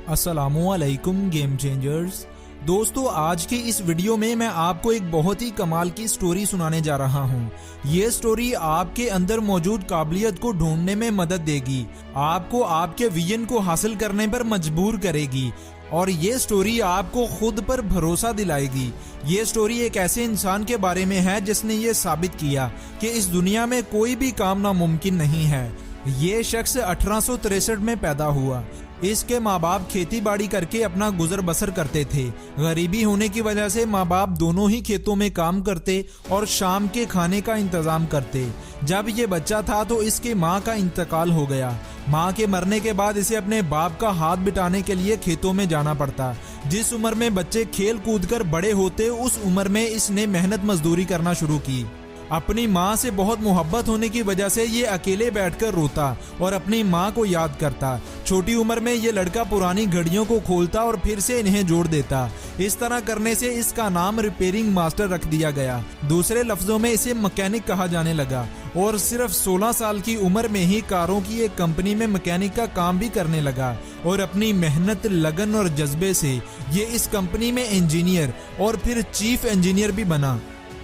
अस्सलामुअलैकुम game changers. दोस्तों, आज की इस वीडियो में मैं आपको एक बहुत ही कमाल की स्टोरी सुनाने जा रहा हूँ। ये स्टोरी आपके अंदर मौजूद काबिलियत को ढूंढने में मदद देगी, आपको आपके विजन को हासिल करने पर मजबूर करेगी और ये स्टोरी आपको खुद पर भरोसा दिलाएगी। ये स्टोरी एक ऐसे इंसान के बारे में है जिसने ये साबित किया कि इस दुनिया में कोई भी काम नामुमकिन नहीं है। ये शख्स 1863 में पैदा हुआ। इसके माँ बाप खेती बाड़ी करके अपना गुजर बसर करते थे। गरीबी होने की वजह से माँ बाप दोनों ही खेतों में काम करते और शाम के खाने का इंतजाम करते। जब ये बच्चा था तो इसकी माँ का इंतकाल हो गया। माँ के मरने के बाद इसे अपने बाप का हाथ बिटाने के लिए खेतों में जाना पड़ता। जिस उम्र में बच्चे खेल कूद कर बड़े होते, उस उम्र में इसने मेहनत मजदूरी करना शुरू की। अपनी माँ से बहुत मोहब्बत होने की वजह से ये अकेले बैठकर रोता और अपनी माँ को याद करता। छोटी उम्र में ये लड़का पुरानी घड़ियों को खोलता और फिर से इन्हें जोड़ देता। इस तरह करने से इसका नाम रिपेयरिंग मास्टर रख दिया गया। दूसरे लफ्जों में इसे मैकेनिक कहा जाने लगा और सिर्फ 16 साल की उम्र में ही कारों की एक कंपनी में मैकेनिक का काम भी करने लगा। और अपनी मेहनत, लगन और जज्बे से ये इस कंपनी में इंजीनियर और फिर चीफ इंजीनियर भी बना।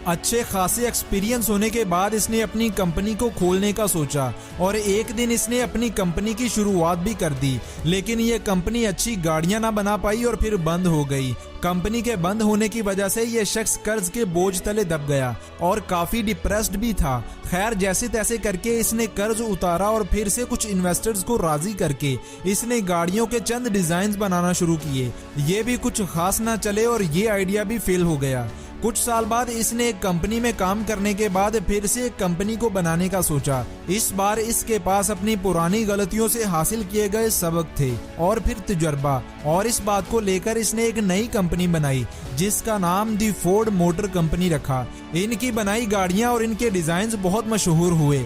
अच्छे खासे एक्सपीरियंस होने के बाद इसने अपनी कंपनी को खोलने का सोचा और एक दिन इसने अपनी कंपनी की शुरुआत भी कर दी। लेकिन ये कंपनी अच्छी गाड़ियां ना बना पाई और फिर बंद हो गई। कंपनी के बंद होने की वजह से ये शख्स कर्ज के बोझ तले दब गया और काफी डिप्रेस्ड भी था। खैर, जैसे तैसे करके इसने कर्ज उतारा और फिर से कुछ इन्वेस्टर्स को राजी करके इसने गाड़ियों के चंद डिजाइन बनाना शुरू किए। ये भी कुछ खास ना चले और ये आइडिया भी फेल हो गया। कुछ साल बाद इसने एक कंपनी में काम करने के बाद फिर से एक कंपनी को बनाने का सोचा। इस बार इसके पास अपनी पुरानी गलतियों से हासिल किए गए सबक थे और फिर तजुर्बा, और इस बात को लेकर इसने एक नई कंपनी बनाई जिसका नाम दी फोर्ड मोटर कंपनी रखा। इनकी बनाई गाड़ियां और इनके डिजाइन बहुत मशहूर हुए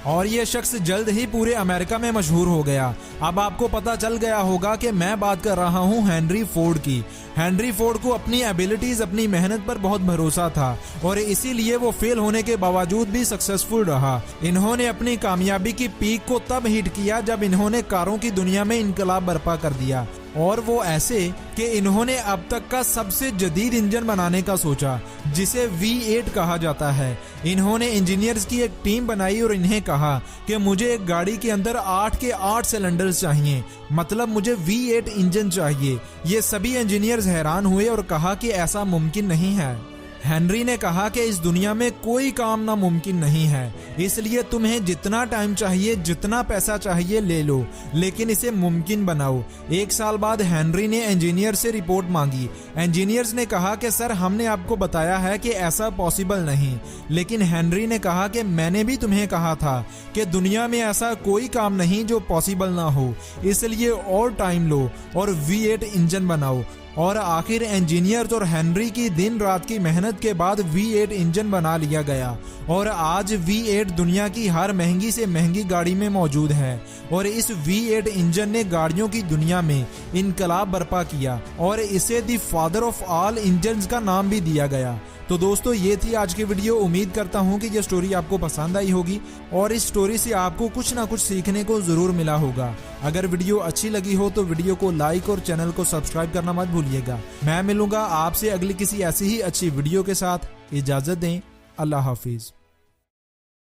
और ये शख्स जल्द ही पूरे अमेरिका में मशहूर हो गया। अब आपको पता चल गया होगा कि मैं बात कर रहा हूँ हेनरी फोर्ड की। हेनरी फोर्ड को अपनी एबिलिटीज, अपनी मेहनत पर बहुत भरोसा था और इसीलिए वो फेल होने के बावजूद भी सक्सेसफुल रहा। इन्होंने अपनी कामयाबी की पीक को तब हिट किया जब इन्होंने कारों की दुनिया में इनकलाब बर्पा कर दिया, और वो ऐसे कि इन्होंने अब तक का सबसे जदीद इंजन बनाने का सोचा जिसे V8 कहा जाता है। इन्होंने इंजीनियर्स की एक टीम बनाई और इन्हें कहा कि मुझे एक गाड़ी के अंदर 8 के 8 सिलेंडर्स चाहिए, मतलब मुझे V8 इंजन चाहिए। ये सभी इंजीनियर्स हैरान हुए और कहा कि ऐसा मुमकिन नहीं है। हेनरी ने कहा कि इस दुनिया में कोई काम नामुमकिन नहीं है, इसलिए तुम्हें जितना टाइम चाहिए, जितना पैसा चाहिए ले लो, लेकिन इसे मुमकिन बनाओ। एक साल बाद हेनरी ने इंजीनियर से रिपोर्ट मांगी। इंजीनियर्स ने कहा कि सर, हमने आपको बताया है कि ऐसा पॉसिबल नहीं। लेकिन हेनरी ने कहा कि मैंने भी तुम्हें कहा था कि दुनिया में ऐसा कोई काम नहीं जो पॉसिबल ना हो, इसलिए और टाइम लो और V8 इंजन बनाओ। और आखिर इंजीनियर्स और हेनरी की दिन रात की मेहनत के बाद V8 इंजन बना लिया गया और आज V8 दुनिया की हर महंगी से महंगी गाड़ी में मौजूद है। और इस V8 इंजन ने गाड़ियों की दुनिया में इनकलाब बर्पा किया और इसे the father of all engines का नाम भी दिया गया। तो दोस्तों, ये थी आज की वीडियो। उम्मीद करता हूँ कि ये स्टोरी आपको पसंद आई होगी और इस स्टोरी से आपको कुछ ना कुछ सीखने को जरूर मिला होगा। अगर वीडियो अच्छी लगी हो तो वीडियो को लाइक और चैनल को सब्सक्राइब करना मत भूलिएगा। मैं मिलूंगा आपसे अगली किसी ऐसी ही अच्छी वीडियो के साथ। इजाजत दें। अल्लाह हाफिज।